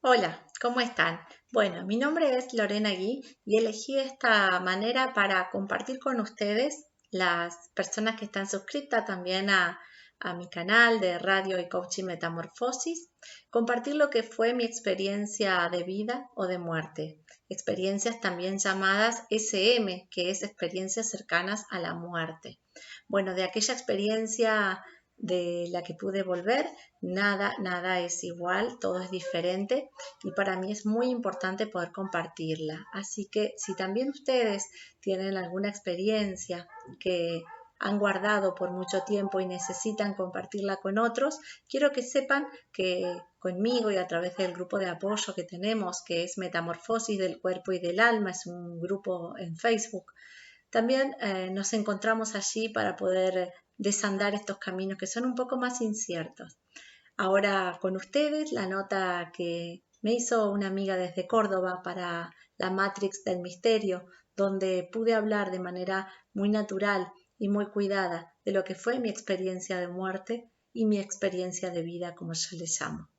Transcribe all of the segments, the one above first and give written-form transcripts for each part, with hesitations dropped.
Hola, ¿cómo están? Bueno, mi nombre es Lorena Gui y elegí esta manera para compartir con ustedes, las personas que están suscritas también a mi canal de radio y coaching Metamorfosis, compartir lo que fue mi experiencia de vida o de muerte. Experiencias también llamadas SM, que es experiencias cercanas a la muerte. Bueno, de aquella experiencia de la que pude volver, nada es igual, todo es diferente y para mí es muy importante poder compartirla. Así que si también ustedes tienen alguna experiencia que han guardado por mucho tiempo y necesitan compartirla con otros, quiero que sepan que conmigo y a través del grupo de apoyo que tenemos, que es Metamorfosis del Cuerpo y del Alma, es un grupo en Facebook, también nos encontramos allí para poder desandar estos caminos que son un poco más inciertos. Ahora con ustedes la nota que me hizo una amiga desde Córdoba para la Matrix del Misterio, donde pude hablar de manera muy natural y muy cuidada de lo que fue mi experiencia de muerte y mi experiencia de vida, como yo le llamo.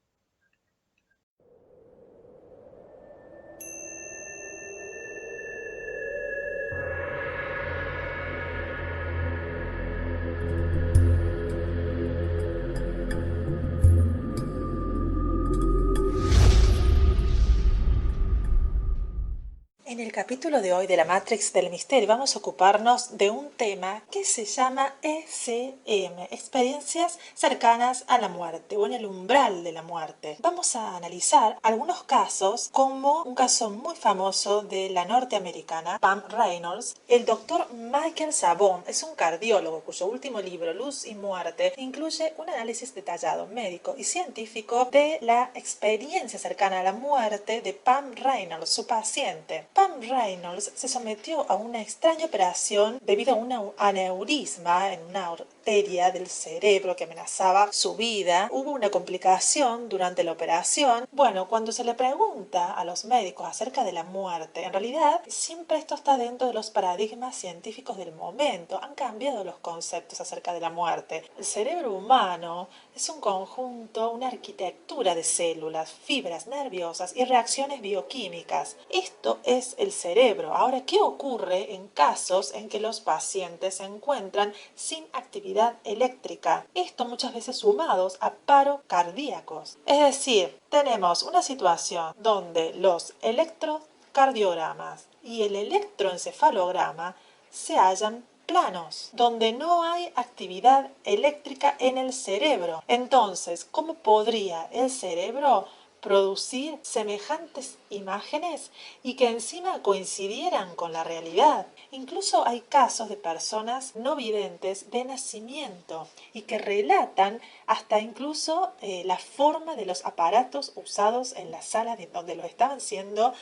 En el capítulo de hoy de la Matrix del Misterio vamos a ocuparnos de un tema que se llama ECM, experiencias cercanas a la muerte o en el umbral de la muerte. Vamos a analizar algunos casos, como un caso muy famoso de la norteamericana Pam Reynolds. El doctor Michael Sabon es un cardiólogo cuyo último libro, Luz y Muerte, incluye un análisis detallado médico y científico de la experiencia cercana a la muerte de Pam Reynolds, su paciente. Pam Reynolds se sometió a una extraña operación debido a un aneurisma en una arteria del cerebro que amenazaba su vida. Hubo una complicación durante la operación. Bueno, cuando se le pregunta a los médicos acerca de la muerte, en realidad siempre esto está dentro de los paradigmas científicos del momento. Han cambiado los conceptos acerca de la muerte. El cerebro humano es un conjunto, una arquitectura de células, fibras nerviosas y reacciones bioquímicas. Esto es el cerebro. Ahora, ¿qué ocurre en casos en que los pacientes se encuentran sin actividad eléctrica? Esto muchas veces sumados a paro cardíacos. Es decir, tenemos una situación donde los electrocardiogramas y el electroencefalograma se hallan planos, donde no hay actividad eléctrica en el cerebro. Entonces, ¿cómo podría el cerebro producir semejantes imágenes y que encima coincidieran con la realidad? Incluso hay casos de personas no videntes de nacimiento y que relatan hasta incluso la forma de los aparatos usados en la sala donde estaban siendo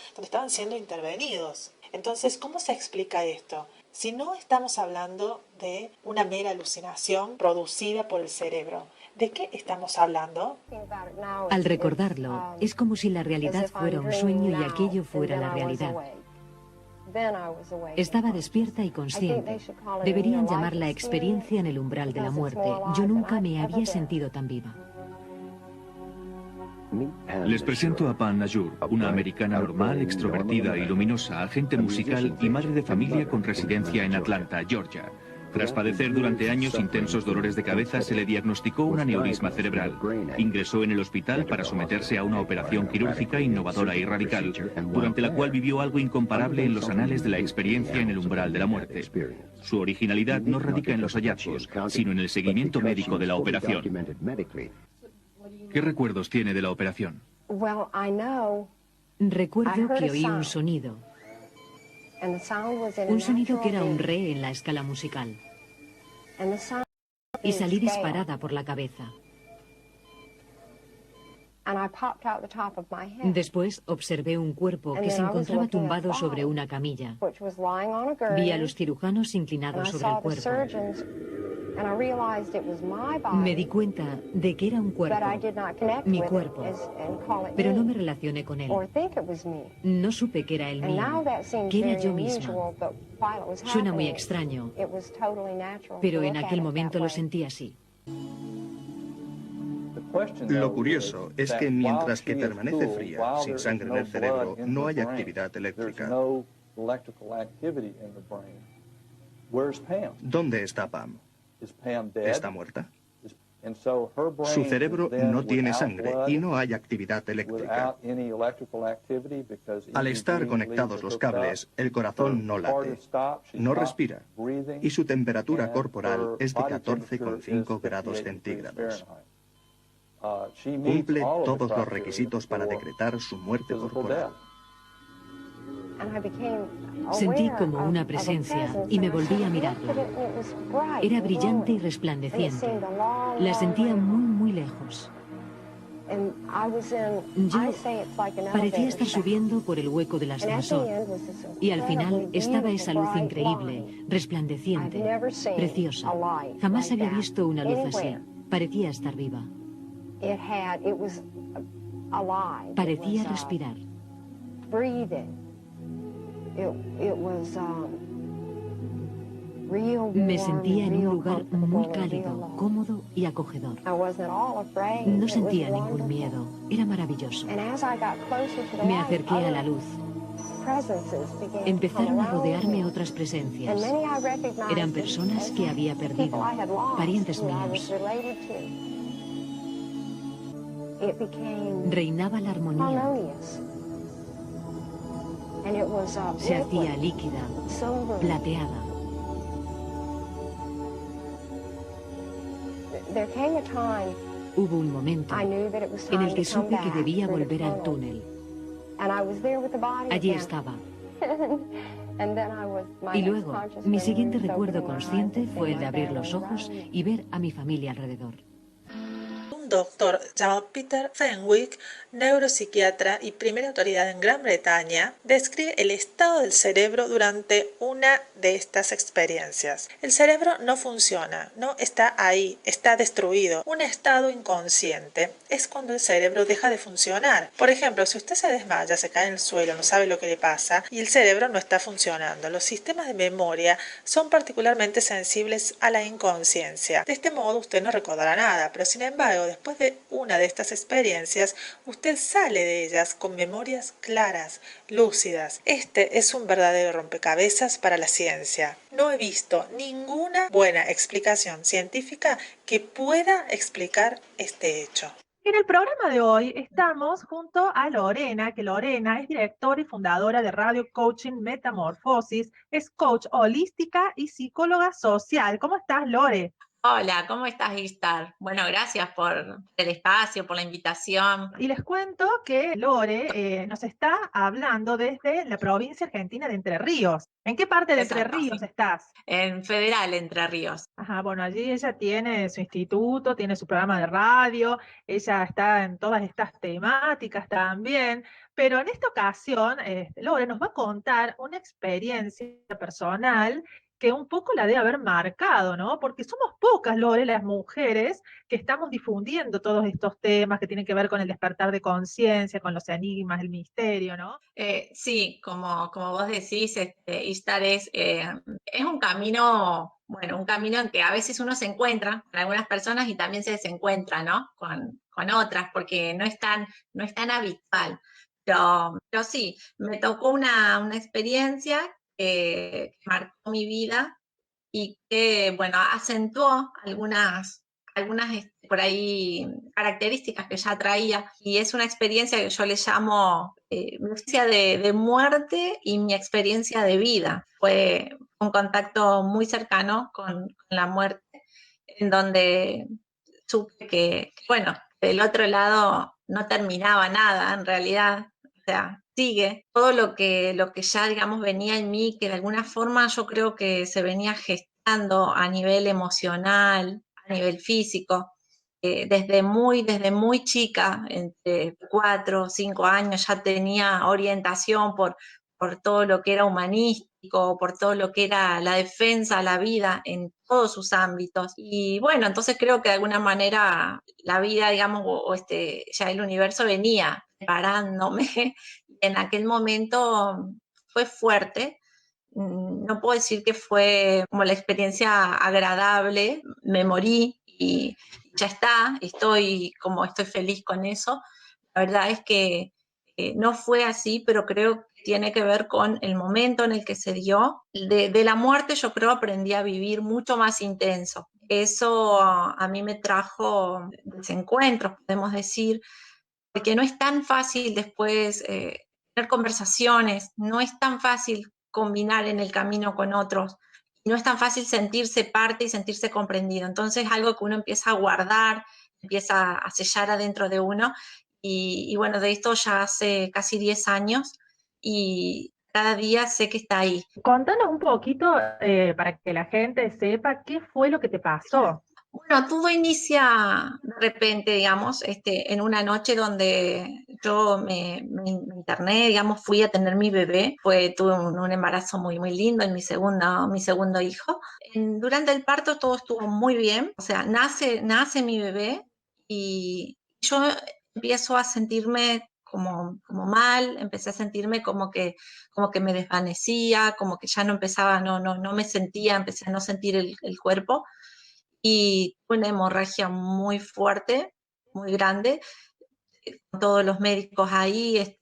intervenidos. Entonces, ¿cómo se explica esto? Si no estamos hablando de una mera alucinación producida por el cerebro, ¿de qué estamos hablando? Al recordarlo, es como si la realidad fuera un sueño y aquello fuera la realidad. Estaba despierta y consciente. Deberían llamarla experiencia en el umbral de la muerte. Yo nunca me había sentido tan viva. Les presento a Pam Najur, una americana normal, extrovertida y luminosa, agente musical y madre de familia con residencia en Atlanta, Georgia. Tras padecer durante años intensos dolores de cabeza, se le diagnosticó un aneurisma cerebral. Ingresó en el hospital para someterse a una operación quirúrgica innovadora y radical, durante la cual vivió algo incomparable en los anales de la experiencia en el umbral de la muerte. Su originalidad no radica en los hallazgos, sino en el seguimiento médico de la operación. ¿Qué recuerdos tiene de la operación? Recuerdo que oí un sonido. Un sonido que era un re en la escala musical. Y salí disparada por la cabeza. Después observé un cuerpo que se encontraba tumbado sobre una camilla. Vi a los cirujanos inclinados sobre el cuerpo. Me di cuenta de que era un cuerpo, mi cuerpo, pero no me relacioné con él. No supe que era el mío, que era yo misma. Suena muy extraño, pero en aquel momento lo sentí así. Lo curioso es que mientras que permanece fría, sin sangre en el cerebro, no hay actividad eléctrica. ¿Dónde está Pam? ¿Está muerta? Su cerebro no tiene sangre y no hay actividad eléctrica. Al estar conectados los cables, el corazón no late, no respira y su temperatura corporal es de 14,5 grados centígrados. Cumple todos los requisitos para decretar su muerte corporal. Sentí como una presencia y me volví a mirarla. Era brillante y resplandeciente. La sentía muy, muy lejos. Yo parecía estar subiendo por el hueco del ascensor y al final estaba esa luz increíble, resplandeciente, preciosa. Jamás había visto una luz así. Parecía estar viva. Parecía respirar. Me sentía en un lugar muy cálido, cómodo y acogedor. No sentía ningún miedo. Era maravilloso. Me acerqué a la luz. Empezaron a rodearme otras presencias. Eran personas que había perdido, parientes míos. Reinaba la armonía. Se hacía líquida, plateada. Hubo un momento en el que supe que debía volver al túnel. Allí estaba. Y luego, mi siguiente recuerdo consciente fue el de abrir los ojos y ver a mi familia alrededor. Un doctor llamado Peter Fenwick, neuropsiquiatra y primera autoridad en Gran Bretaña, describe el estado del cerebro durante una de estas experiencias. El cerebro no funciona, no está ahí, está destruido. Un estado inconsciente es cuando el cerebro deja de funcionar. Por ejemplo, si usted se desmaya, se cae en el suelo, no sabe lo que le pasa y el cerebro no está funcionando. Los sistemas de memoria son particularmente sensibles a la inconsciencia. De este modo usted no recordará nada, pero sin embargo, después de una de estas experiencias, usted sale de ellas con memorias claras, lúcidas. Este es un verdadero rompecabezas para la ciencia. No he visto ninguna buena explicación científica que pueda explicar este hecho. En el programa de hoy estamos junto a Lorena, que Lorena es directora y fundadora de Radio Coaching Metamorfosis, es coach holística y psicóloga social. ¿Cómo estás, Lore? Hola, ¿cómo estás, Istar? Bueno, gracias por el espacio, por la invitación. Y les cuento que Lore nos está hablando desde la provincia argentina de Entre Ríos. ¿En qué parte de Entre Ríos estás? En Federal Entre Ríos. Ajá, bueno, allí ella tiene su instituto, tiene su programa de radio, ella está en todas estas temáticas también, pero en esta ocasión, Lore nos va a contar una experiencia personal que un poco la debe haber marcado, ¿no? Porque somos pocas, Lore, las mujeres que estamos difundiendo todos estos temas que tienen que ver con el despertar de conciencia, con los enigmas, el misterio, ¿no? Sí, como vos decís, Istar es un camino, bueno, un camino en que a veces uno se encuentra con algunas personas y también se desencuentra, ¿no? Con otras, porque no es tan habitual. Pero sí, me tocó una experiencia que marcó mi vida y que, bueno, acentuó algunas por ahí características que ya traía, y es una experiencia que yo le llamo mi experiencia de muerte y mi experiencia de vida. Fue un contacto muy cercano con la muerte, en donde supe que, bueno, del otro lado no terminaba nada en realidad. O sea, sigue todo lo que ya, digamos, venía en mí, que de alguna forma yo creo que se venía gestando a nivel emocional, a nivel físico. Desde muy chica, entre 4 o 5 años, ya tenía orientación por todo lo que era humanístico, por todo lo que era la defensa a la vida en todos sus ámbitos. Y bueno, entonces creo que de alguna manera la vida, digamos, ya el universo venía preparándome. En aquel momento fue fuerte. No puedo decir que fue como la experiencia agradable, me morí y ya está, estoy feliz con eso. La verdad es que no fue así, pero creo que tiene que ver con el momento en el que se dio. De la muerte yo creo aprendí a vivir mucho más intenso. Eso a mí me trajo desencuentros, podemos decir, porque no es tan fácil después tener conversaciones, no es tan fácil combinar en el camino con otros, no es tan fácil sentirse parte y sentirse comprendido. Entonces es algo que uno empieza a guardar, empieza a sellar adentro de uno, y bueno, de esto ya hace casi 10 años y cada día sé que está ahí. Contanos un poquito para que la gente sepa qué fue lo que te pasó. Bueno, todo inicia de repente, digamos, en una noche donde yo me interné, digamos, fui a tener mi bebé. Tuve un embarazo muy, muy lindo en mi segundo hijo. Durante el parto todo estuvo muy bien, o sea, nace mi bebé y yo empiezo a sentirme como mal, empecé a sentirme como que me desvanecía, como que ya no empezaba, no me sentía, empecé a no sentir el cuerpo y tuve una hemorragia muy fuerte, muy grande, con todos los médicos ahí,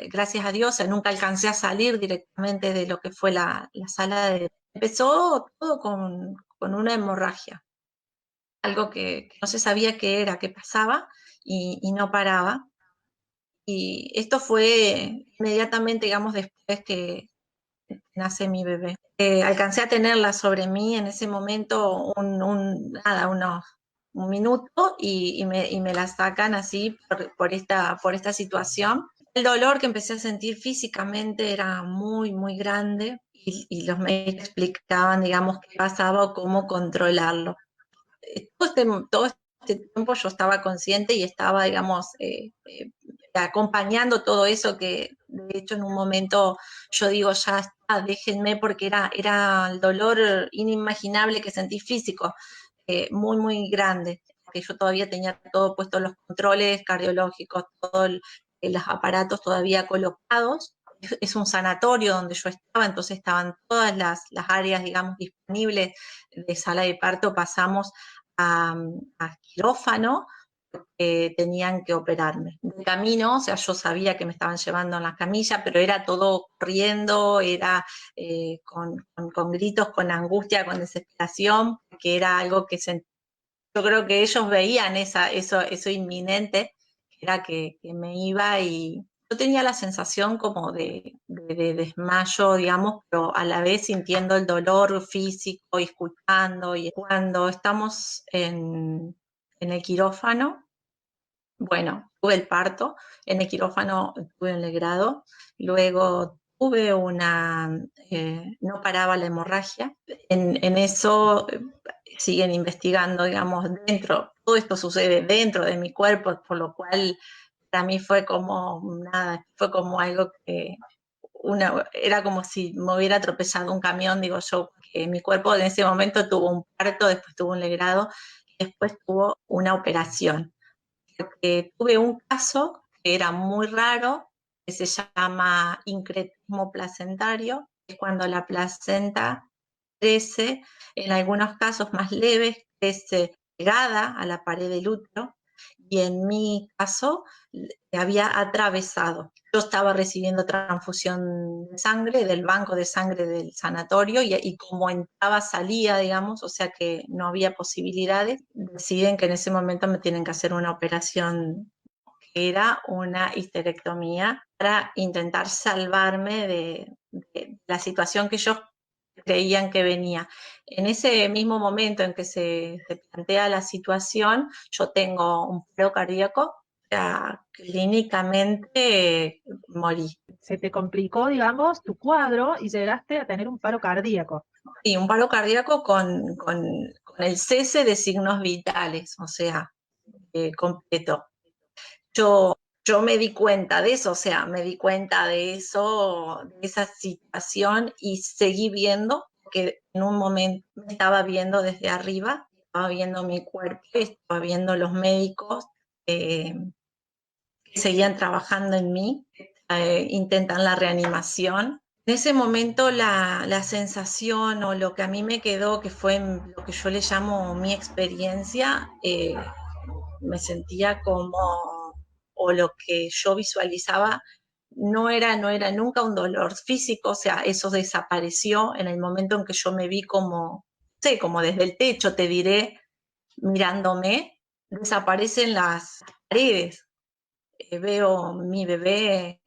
gracias a Dios, nunca alcancé a salir directamente de lo que fue la sala de... Empezó todo con una hemorragia, algo que no se sabía qué era, qué pasaba y no paraba. Y esto fue inmediatamente, digamos, después que nace mi bebé. Alcancé a tenerla sobre mí en ese momento un minuto y me la sacan así por esta situación. El dolor que empecé a sentir físicamente era muy, muy grande y los médicos explicaban, digamos, qué pasaba o cómo controlarlo. Todo este tiempo yo estaba consciente y estaba, digamos, acompañando todo eso que, de hecho, en un momento yo digo, ya está, déjenme, porque era el dolor inimaginable que sentí físico, muy, muy grande, que yo todavía tenía todo puesto, los controles cardiológicos, todos los aparatos todavía colocados. Es un sanatorio donde yo estaba, entonces estaban todas las áreas, digamos, disponibles de sala de parto, pasamos a quirófano, tenían que operarme. De camino, o sea, yo sabía que me estaban llevando en la camilla, pero era todo corriendo, era con gritos, con angustia, con desesperación, que era algo que yo creo que ellos veían eso inminente, que era que me iba, y yo tenía la sensación como de desmayo, digamos, pero a la vez sintiendo el dolor físico y escuchando. Y cuando estamos en el quirófano, bueno, tuve el parto, en el quirófano tuve un legrado, luego tuve no paraba la hemorragia, en eso siguen investigando, digamos, todo esto sucede dentro de mi cuerpo, por lo cual para mí fue como nada, fue como algo que era como si me hubiera atropellado un camión, digo yo, que mi cuerpo en ese momento tuvo un parto, después tuvo un legrado, y después tuvo una operación. Tuve un caso que era muy raro, que se llama incretismo placentario, que es cuando la placenta crece, en algunos casos más leves, crece pegada a la pared del útero, y en mi caso había atravesado. Yo estaba recibiendo transfusión de sangre del banco de sangre del sanatorio y como entraba, salía, digamos, o sea que no había posibilidades, deciden que en ese momento me tienen que hacer una operación que era una histerectomía para intentar salvarme de la situación que ellos creían que venía. En ese mismo momento en que se plantea la situación, yo tengo un paro cardíaco, clínicamente morí. Se te complicó, digamos, tu cuadro y llegaste a tener un paro cardíaco. Y un paro cardíaco con el cese de signos vitales, o sea, completo. Yo me di cuenta de eso, o sea, me di cuenta de eso, de esa situación, y seguí viendo, porque en un momento me estaba viendo desde arriba, estaba viendo mi cuerpo, estaba viendo los médicos que seguían trabajando en mí, intentan la reanimación, En ese momento la sensación o lo que a mí me quedó, que fue lo que yo le llamo mi experiencia, me sentía como, o lo que yo visualizaba, no era nunca un dolor físico, o sea, eso desapareció en el momento en que yo me vi como, no sé, como desde el techo, te diré, mirándome, desaparecen las paredes. Veo mi bebé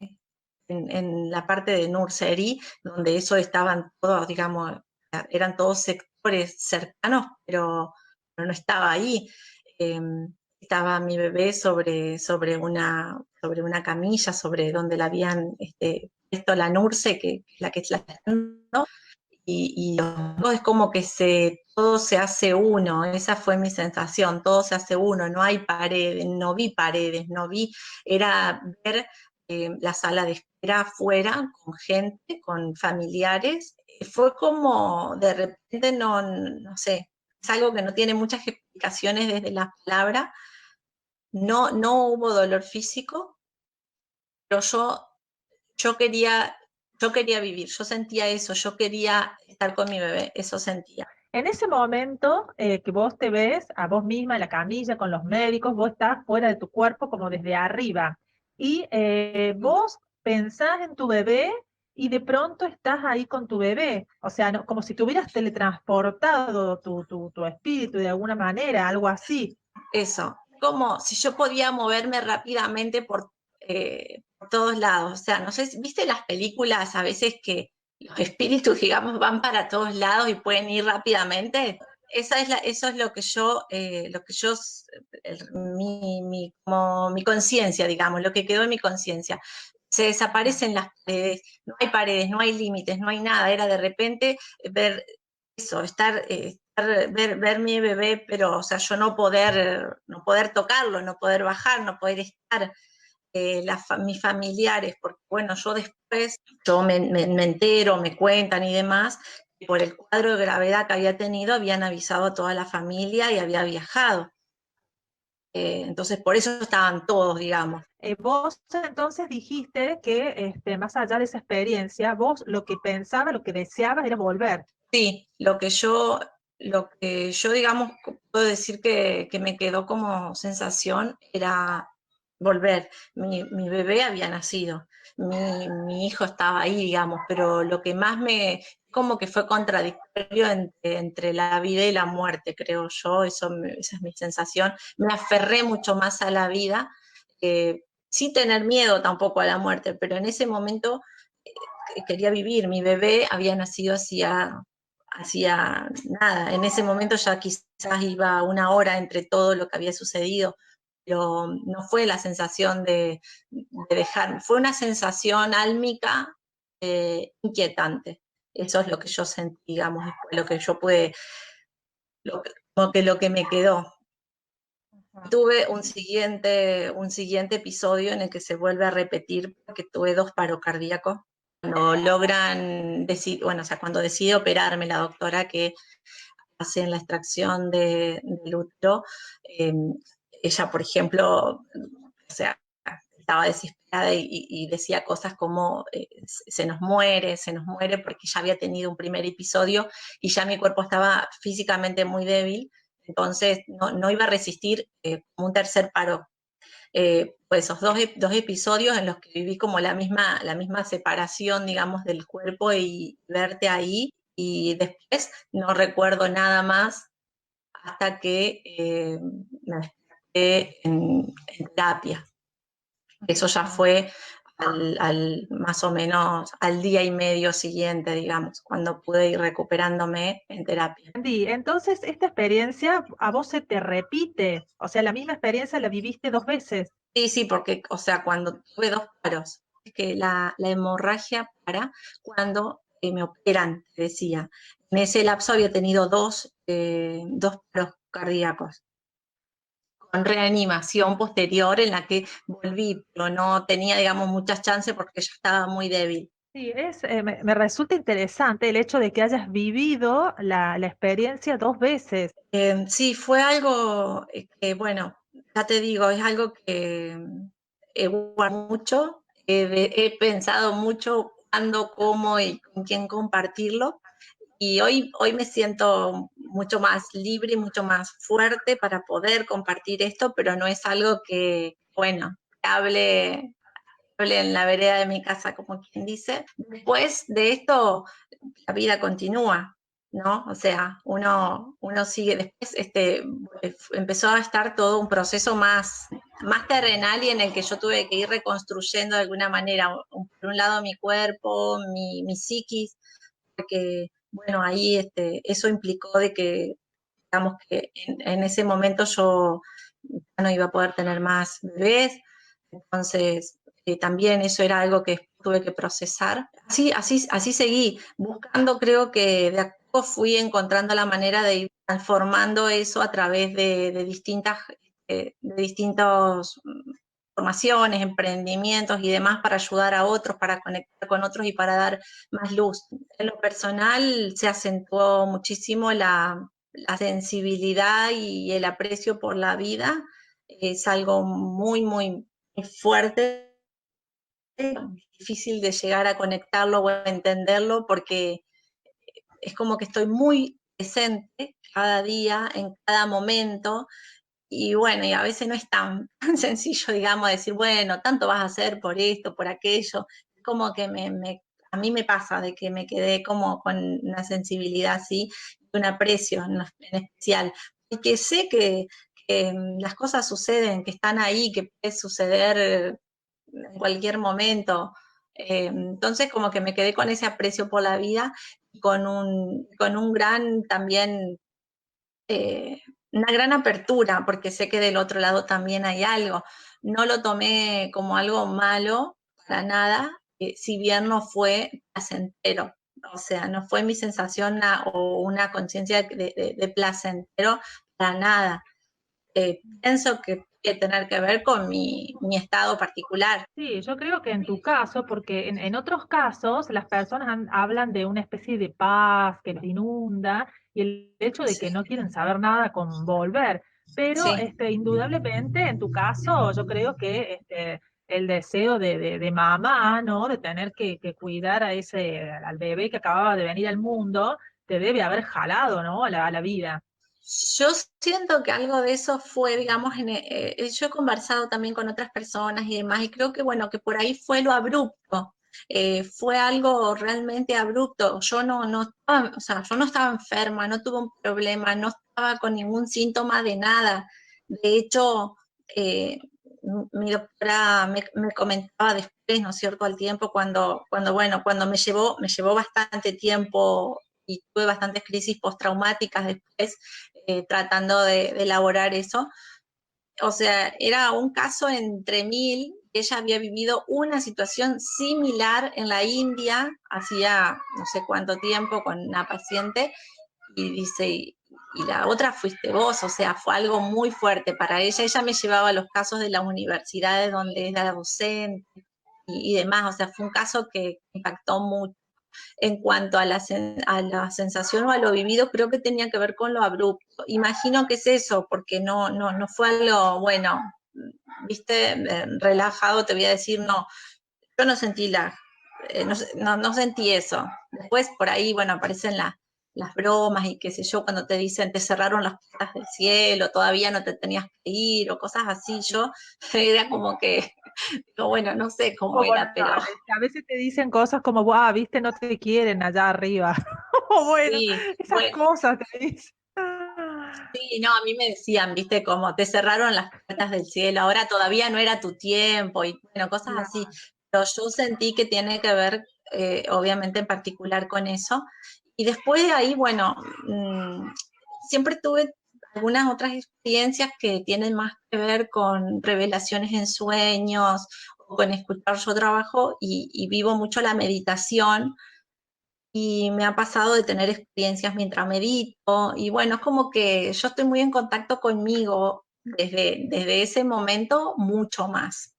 en la parte de nursery, donde eso estaban todos, digamos, eran todos sectores cercanos, pero no estaba ahí. Eh, Estaba mi bebé sobre una camilla, sobre donde la habían puesto la nurse, que la que la está dando, y todo es como que todo se hace uno, esa fue mi sensación, todo se hace uno, no hay paredes, no vi, era ver la sala de espera afuera con gente, con familiares, fue como de repente, no sé, es algo que no tiene muchas explicaciones desde las palabras, no hubo dolor físico, pero yo quería vivir, yo sentía eso, yo quería estar con mi bebé, eso sentía. En ese momento que vos te ves a vos misma en la camilla con los médicos, vos estás fuera de tu cuerpo como desde arriba y vos pensás en tu bebé y de pronto estás ahí con tu bebé, o sea, como si te hubieras teletransportado tu espíritu de alguna manera, algo así. Eso, como si yo podía moverme rápidamente por todos lados, o sea, no sé, ¿viste las películas a veces que los espíritus, digamos, van para todos lados y pueden ir rápidamente? Eso es como mi conciencia, digamos, lo que quedó en mi conciencia. Se desaparecen las paredes, no hay límites, no hay nada. Era de repente ver eso, ver mi bebé, pero, o sea, yo no poder tocarlo, no poder bajar, no poder estar. Mis familiares, porque bueno, yo me entero, me cuentan y demás, que por el cuadro de gravedad que había tenido, habían avisado a toda la familia y había viajado. Entonces, por eso estaban todos, digamos. Vos entonces dijiste que más allá de esa experiencia, vos lo que pensabas, lo que deseabas era volver. Sí, lo que yo, digamos, puedo decir que me quedó como sensación era volver. Mi bebé había nacido, mi hijo estaba ahí, digamos, pero lo que más como que fue contradictorio entre la vida y la muerte, creo yo, esa es mi sensación. Me aferré mucho más a la vida, sin tener miedo tampoco a la muerte, pero en ese momento quería vivir. Mi bebé había nacido hacía nada. En ese momento ya quizás iba una hora entre todo lo que había sucedido, pero no fue la sensación de dejar, fue una sensación álmica inquietante. Eso es lo que yo sentí, digamos, lo que yo pude, como que lo que me quedó. Tuve un siguiente episodio en el que se vuelve a repetir porque tuve 2 paros cardíacos. Cuando logran decir, bueno, o sea, cuando decide operarme la doctora que hacen la extracción del útero, ella, por ejemplo, o sea, estaba desesperada y decía cosas como se nos muere, porque ya había tenido un primer episodio y ya mi cuerpo estaba físicamente muy débil, entonces no iba a resistir como un tercer paro. Pues esos dos episodios en los que viví como la misma separación, digamos, del cuerpo y verte ahí, y después no recuerdo nada más hasta que me desperté en terapia. Eso ya fue más o menos al día y medio siguiente, digamos, cuando pude ir recuperándome en terapia. Andy, entonces esta experiencia a vos se te repite, o sea, la misma experiencia la viviste 2 veces. Sí, sí, porque, o sea, cuando tuve 2 paros, es que la hemorragia para cuando me operan, te decía. En ese lapso había tenido dos paros cardíacos, con reanimación posterior en la que volví, pero no tenía, digamos, muchas chances porque ya estaba muy débil. Sí, me resulta interesante el hecho de que hayas vivido la experiencia 2 veces. Sí, fue algo que, bueno, ya te digo, es algo que he guardado mucho, he pensado mucho cuándo, cómo y con quién compartirlo. Y hoy me siento mucho más libre y mucho más fuerte para poder compartir esto, pero no es algo que, bueno, que hable en la vereda de mi casa, como quien dice. Después de esto, la vida continúa, ¿no? O sea, uno sigue. Después empezó a estar todo un proceso más terrenal y en el que yo tuve que ir reconstruyendo de alguna manera, por un lado mi cuerpo, mi psiquis, porque, bueno, ahí eso implicó de que, digamos que en ese momento yo ya no iba a poder tener más bebés, entonces también eso era algo que tuve que procesar. Así seguí buscando, creo que de a poco fui encontrando la manera de ir transformando eso a través de distintos formaciones, emprendimientos y demás para ayudar a otros, para conectar con otros y para dar más luz. En lo personal se acentuó muchísimo la sensibilidad y el aprecio por la vida. Es algo muy, muy fuerte, difícil de llegar a conectarlo o a entenderlo porque es como que estoy muy presente cada día, en cada momento, y bueno, y a veces no es tan sencillo, digamos, decir, bueno, tanto vas a hacer por esto, por aquello. Es como que a mí me pasa de que me quedé como con una sensibilidad así, un aprecio en especial. Y que sé que las cosas suceden, que están ahí, que puede suceder en cualquier momento. Entonces como que me quedé con ese aprecio por la vida y con un gran también una gran apertura, porque sé que del otro lado también hay algo. No lo tomé como algo malo, para nada, si bien no fue placentero. O sea, no fue mi sensación o una conciencia de placentero para nada. Pienso que tiene que tener que ver con mi estado particular. Sí, yo creo que en tu caso, porque en otros casos las personas hablan de una especie de paz que los inunda y el hecho de que Sí, no quieren saber nada con volver. Pero sí. indudablemente en tu caso yo creo que el deseo de mamá, ¿no? De tener que cuidar al bebé que acababa de venir al mundo, te debe haber jalado, ¿no? A la vida. Yo siento que algo de eso fue, digamos, yo he conversado también con otras personas y demás, y creo que, bueno, que por ahí fue lo abrupto, fue algo realmente abrupto. Yo no estaba, o sea, yo no estaba enferma, no tuve un problema, no estaba con ningún síntoma de nada. De hecho, eh, mi doctora me comentaba después, ¿no es cierto?, al tiempo, bueno, cuando me llevó bastante tiempo y tuve bastantes crisis postraumáticas después, tratando de elaborar eso. O sea, era un caso entre mil. Ella había vivido una situación similar en la India, hacía no sé cuánto tiempo, con una paciente, y dice, y la otra fuiste vos, o sea, fue algo muy fuerte para ella. Ella me llevaba a los casos de las universidades donde era docente y demás, o sea, fue un caso que impactó mucho. En cuanto a a la sensación o a lo vivido, creo que tenía que ver con lo abrupto. Imagino que es eso, porque no fue algo, bueno, viste, relajado, te voy a decir, no, yo no sentí no sentí eso. Después por ahí, bueno, aparecen las bromas y qué sé yo, cuando te dicen te cerraron las puertas del cielo, todavía no te tenías que ir o cosas así, yo era como que, digo, bueno, no sé cómo Como era, pero a veces te dicen cosas como, "Buah, viste, no te quieren allá arriba". O bueno, sí, esas bueno, cosas te dicen. sí, no, a mí me decían, viste, como te cerraron las puertas del cielo, ahora todavía no era tu tiempo y bueno, cosas así. Pero yo sentí que tiene que ver, obviamente en particular con eso. Y después de ahí, bueno, siempre tuve algunas otras experiencias que tienen más que ver con revelaciones en sueños o con escuchar. Yo trabajo y vivo mucho la meditación y me ha pasado de tener experiencias mientras medito y bueno, es como que yo estoy muy en contacto conmigo desde ese momento mucho más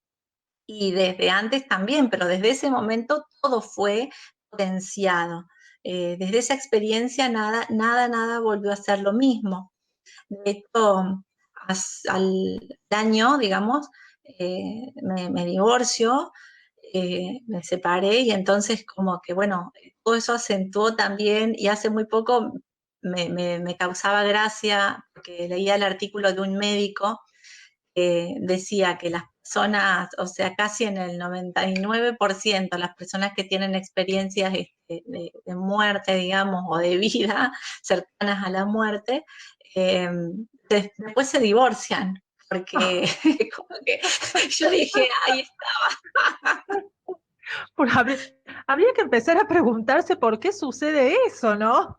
y desde antes también, pero desde ese momento todo fue potenciado. Desde esa experiencia nada volvió a ser lo mismo. De hecho, al año, digamos, me divorcio me separé y entonces como que, bueno, todo eso acentuó también y hace muy poco me causaba gracia porque leía el artículo de un médico que decía que las personas, o sea, casi en el 99% las personas que tienen experiencias de muerte, digamos, o de vida cercanas a la muerte, eh, después se divorcian, porque como que yo dije, ahí está. Pues habría que empezar a preguntarse por qué sucede eso, ¿no?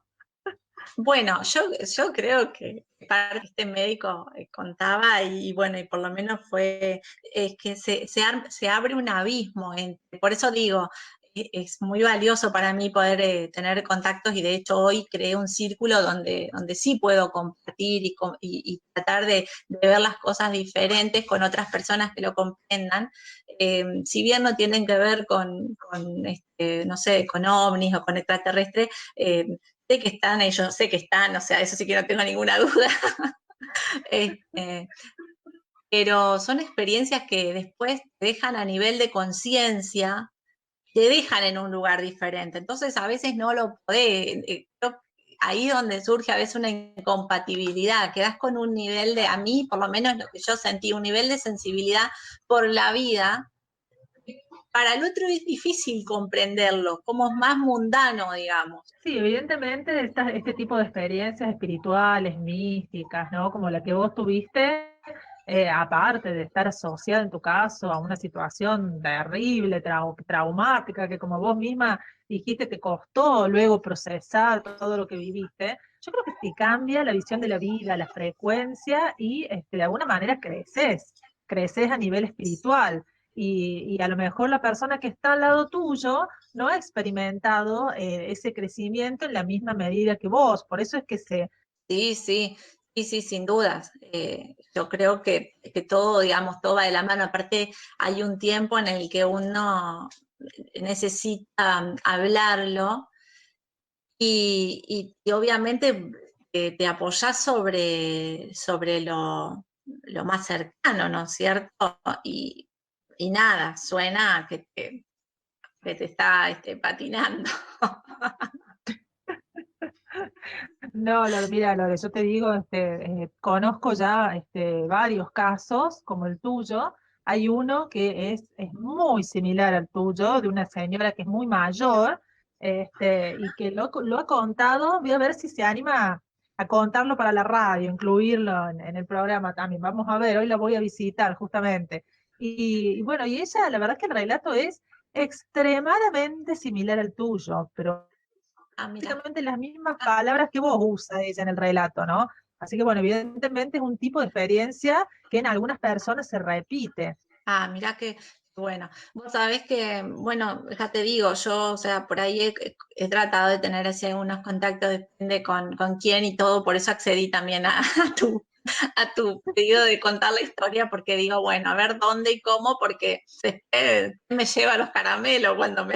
Bueno, yo creo que parte de este médico contaba y bueno, y por lo menos fue, es que se abre un abismo, por eso digo, es muy valioso para mí poder tener contactos y de hecho hoy creé un círculo donde sí puedo compartir y tratar de ver las cosas diferentes con otras personas que lo comprendan. Si bien no tienen que ver no sé, con ovnis o con extraterrestres, sé que están ellos, sé que están, o sea, eso sí que no tengo ninguna duda. Este, pero son experiencias que después te dejan a nivel de conciencia, te dejan en un lugar diferente. Entonces a veces no lo podés, ahí es donde surge a veces una incompatibilidad, quedás con un nivel de, a mí por lo menos lo que yo sentí, un nivel de sensibilidad por la vida. Para el otro es difícil comprenderlo, como es más mundano, digamos. Sí, evidentemente este tipo de experiencias espirituales, místicas, ¿no? Como la que vos tuviste, aparte de estar asociada en tu caso a una situación terrible, traumática, que como vos misma dijiste te costó luego procesar todo lo que viviste, yo creo que te cambia la visión de la vida, la frecuencia y de alguna manera creces a nivel espiritual. Y a lo mejor la persona que está al lado tuyo no ha experimentado ese crecimiento en la misma medida que vos. Por eso es que Sí, sí, sí, sí, sin dudas. Yo creo que todo, digamos, todo va de la mano. Aparte, hay un tiempo en el que uno necesita hablarlo y obviamente te apoyás sobre lo más cercano, ¿no es cierto? Y nada, suena a que te está patinando. No, mira, Lore, yo te digo, conozco ya varios casos como el tuyo. Hay uno que es muy similar al tuyo, de una señora que es muy mayor, y que lo ha contado. Voy a ver si se anima a contarlo para la radio, incluirlo en el programa también. Vamos a ver, hoy la voy a visitar justamente. Y bueno, y ella, la verdad es que el relato es extremadamente similar al tuyo, pero Ah, mira. básicamente las mismas palabras que vos usa ella en el relato, ¿no? Así que bueno, evidentemente es un tipo de experiencia que en algunas personas se repite. Ah, mira que bueno. Vos sabés que, bueno, ya te digo, yo, o sea, por ahí he tratado de tener así algunos contactos, depende con quién y todo, por eso accedí también a tu pedido de contar la historia, porque digo, bueno, a ver dónde y cómo, porque después me lleva los caramelos cuando me...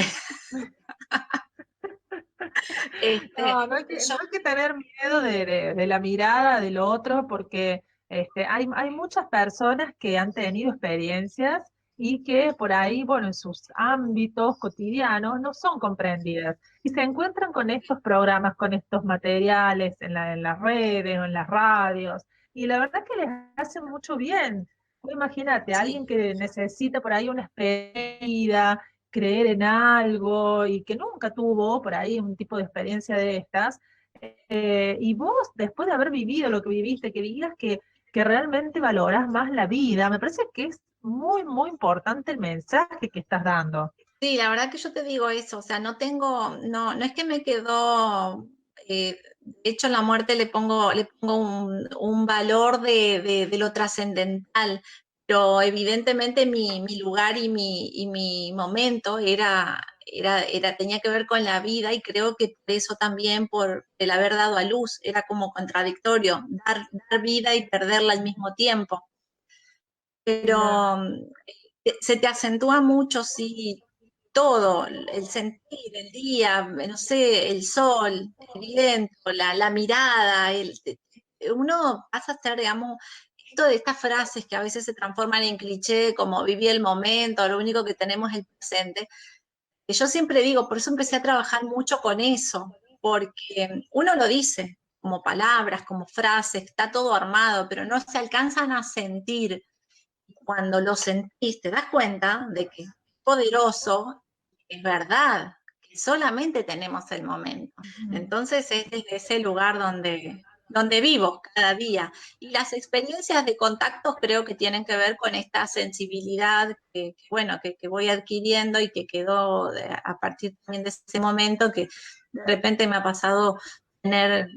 Este, No, no yo, hay que tener miedo de la mirada del otro, porque hay muchas personas que han tenido experiencias y que por ahí, bueno, en sus ámbitos cotidianos no son comprendidas. Y se encuentran con estos programas, con estos materiales en las redes o en las radios, y la verdad que les hace mucho bien. Imagínate, alguien sí. que necesita por ahí una experiencia, creer en algo y que nunca tuvo por ahí un tipo de experiencia de estas, y vos, después de haber vivido lo que viviste, que digas que realmente valoras más la vida, me parece que es muy, muy importante el mensaje que estás dando. Sí, la verdad que yo te digo eso, o sea, no es que me quedó, de hecho en la muerte le pongo un valor de lo trascendental, pero evidentemente mi lugar y mi momento tenía que ver con la vida y creo que por eso también por el haber dado a luz, era como contradictorio, dar vida y perderla al mismo tiempo. Claro. Pero se te acentúa mucho, sí, todo, el sentir, el día, no sé, el sol, el viento, la mirada, uno pasa a ser, digamos, de estas frases que a veces se transforman en cliché, como viví el momento, lo único que tenemos es el presente, que yo siempre digo, por eso empecé a trabajar mucho con eso, porque uno lo dice como palabras, como frases, está todo armado, pero no se alcanzan a sentir. Cuando lo sentís, te das cuenta de que es poderoso, es verdad, que solamente tenemos el momento. Entonces es desde ese lugar donde vivo cada día. Y las experiencias de contactos creo que tienen que ver con esta sensibilidad que voy adquiriendo y que quedó a partir también de ese momento, que de repente me ha pasado tener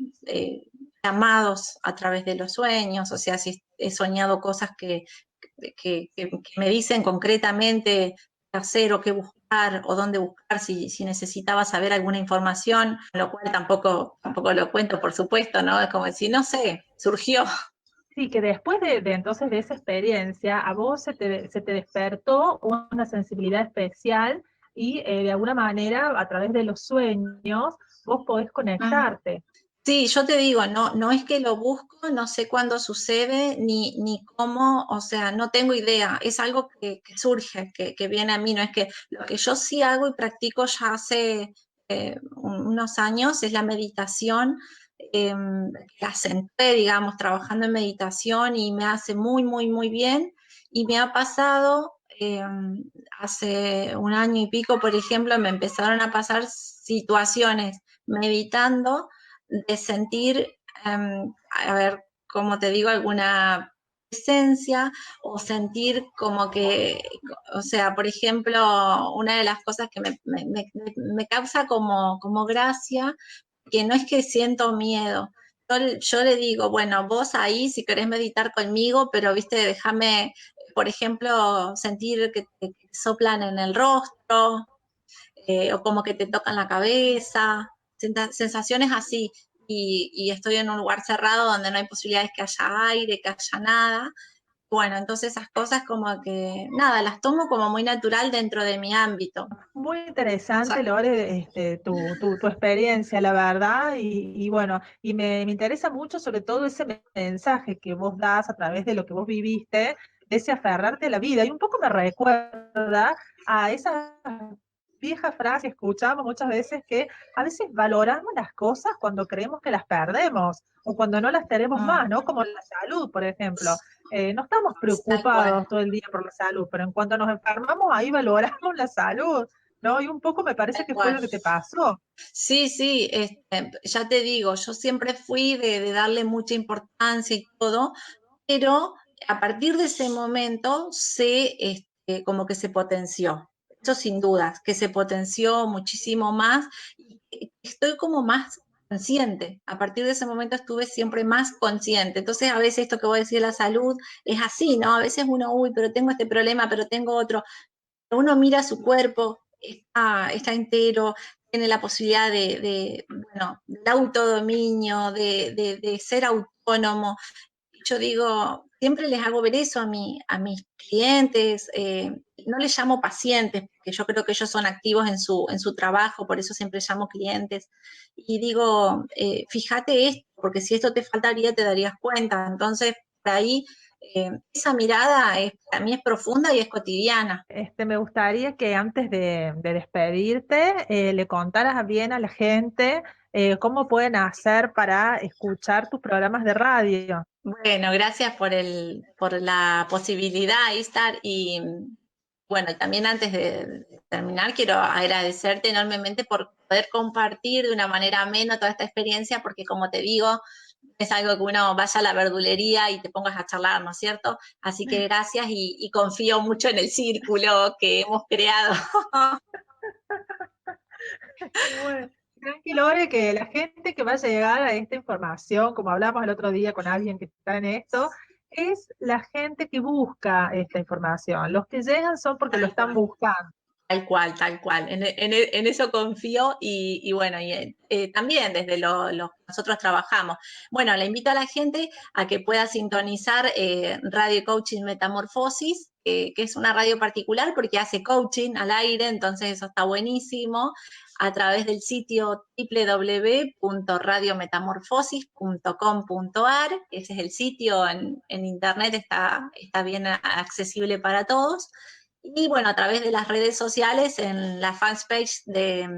llamados a través de los sueños, o sea, si he soñado cosas que me dicen concretamente qué hacer o qué buscar o dónde buscar si necesitaba saber alguna información, lo cual tampoco lo cuento, por supuesto, ¿no? Es como decir, no sé, surgió. Sí, que después de entonces de esa experiencia, a vos se te despertó una sensibilidad especial y de alguna manera, a través de los sueños, vos podés conectarte. Sí, yo te digo, no es que lo busco, no sé cuándo sucede, ni cómo, o sea, no tengo idea, es algo que surge, que viene a mí, no es que lo que yo sí hago y practico ya hace unos años es la meditación, la senté, digamos, trabajando en meditación y me hace muy, muy, muy bien, y me ha pasado, hace un año y pico, por ejemplo, me empezaron a pasar situaciones meditando, de sentir, a ver, como te digo, alguna presencia o sentir como que, o sea, por ejemplo, una de las cosas que me causa como gracia, que no es que siento miedo. Yo le digo, bueno, vos ahí si querés meditar conmigo, pero viste, déjame, por ejemplo, sentir que te soplan en el rostro, o como que te tocan la cabeza, sensaciones así. Y estoy en un lugar cerrado donde no hay posibilidades que haya aire, que haya nada. Bueno, entonces esas cosas como que, nada, las tomo como muy natural dentro de mi ámbito. Muy O interesante, sea, Lore, tu experiencia, la verdad, y bueno, y me interesa mucho sobre todo ese mensaje que vos das a través de lo que vos viviste, de ese aferrarte a la vida, y un poco me recuerda a esa vieja frase que escuchamos muchas veces, que a veces valoramos las cosas cuando creemos que las perdemos, o cuando no las tenemos más, ¿no? Como la salud, por ejemplo. No estamos tal cual. preocupados todo el día por la salud, pero en cuanto nos enfermamos, ahí valoramos la salud. ¿No? Y un poco me parece Tal que fue cual. lo que te pasó. Sí, sí, ya te digo, yo siempre fui de darle mucha importancia y todo, pero a partir de ese momento como que se potenció. Eso sin dudas, que se potenció muchísimo más y estoy como más consciente. A partir de ese momento estuve siempre más consciente. Entonces, a veces esto que voy a decir, la salud, es así, ¿no? A veces uno, uy, pero tengo este problema, pero tengo otro. Uno mira su cuerpo, está entero, tiene la posibilidad bueno, del autodominio, de ser autónomo. Yo digo, siempre les hago ver eso a mis clientes, no les llamo pacientes, porque yo creo que ellos son activos en su trabajo, por eso siempre llamo clientes. Y digo, fíjate esto, porque si esto te faltaría te darías cuenta. Entonces, por ahí, esa mirada para mí es profunda y es cotidiana. Me gustaría que antes de despedirte, le contaras bien a la gente cómo pueden hacer para escuchar tus programas de radio. Bueno, gracias por la posibilidad, Istar, y bueno, también antes de terminar, quiero agradecerte enormemente por poder compartir de una manera amena toda esta experiencia, porque como te digo, es algo que uno vaya a la verdulería y te pongas a charlar, ¿no es cierto? Así que gracias y confío mucho en el círculo que hemos creado. Y bueno, tranquilo, Lore, que la gente que va a llegar a esta información, como hablamos el otro día con alguien que está en esto, es la gente que busca esta información. Los que llegan son porque lo Tal están cual. buscando. Tal cual, tal cual. En eso confío y bueno, y, también desde lo que nosotros trabajamos. Bueno, le invito a la gente a que pueda sintonizar Radio Coaching Metamorfosis, que es una radio particular porque hace coaching al aire, entonces eso está buenísimo, a través del sitio www.radiometamorfosis.com.ar. Ese es el sitio, en internet está bien accesible para todos. Y bueno, a través de las redes sociales, en la fanpage de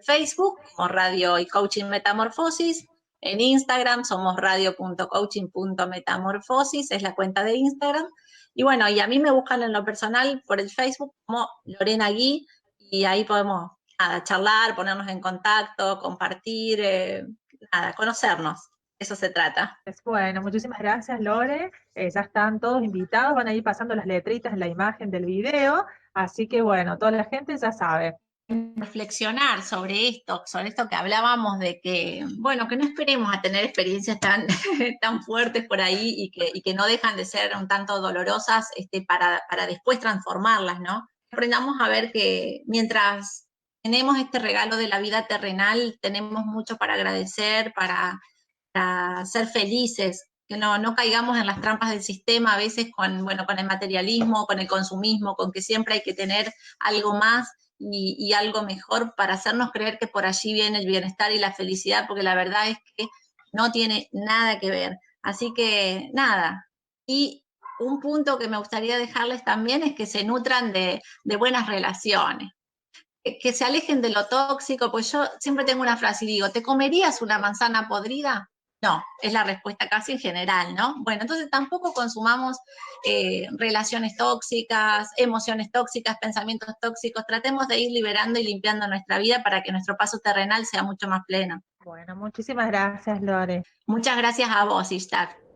Facebook, como Radio y Coaching Metamorfosis. En Instagram somos radio.coaching.metamorfosis, es la cuenta de Instagram. Y bueno, y a mí me buscan en lo personal por el Facebook como Lorena Gui, y ahí podemos charlar, ponernos en contacto, compartir, conocernos. Eso se trata. Bueno, muchísimas gracias, Lore. Ya están todos invitados, van a ir pasando las letritas en la imagen del video, así que bueno, toda la gente ya sabe. Reflexionar sobre esto que hablábamos de que, bueno, que no esperemos a tener experiencias tan, tan fuertes por ahí y que no dejan de ser un tanto dolorosas para después transformarlas, ¿no? Aprendamos a ver que mientras tenemos este regalo de la vida terrenal, tenemos mucho para agradecer, para ser felices, que no caigamos en las trampas del sistema a veces con el materialismo, con el consumismo, con que siempre hay que tener algo más y algo mejor para hacernos creer que por allí viene el bienestar y la felicidad, porque la verdad es que no tiene nada que ver. Así que nada, y un punto que me gustaría dejarles también es que se nutran de buenas relaciones, que se alejen de lo tóxico, pues yo siempre tengo una frase y digo, ¿te comerías una manzana podrida? No, es la respuesta casi en general, ¿no? Bueno, entonces tampoco consumamos relaciones tóxicas, emociones tóxicas, pensamientos tóxicos. Tratemos de ir liberando y limpiando nuestra vida para que nuestro paso terrenal sea mucho más pleno. Bueno, muchísimas gracias, Lore. Muchas gracias a vos, Ishtar.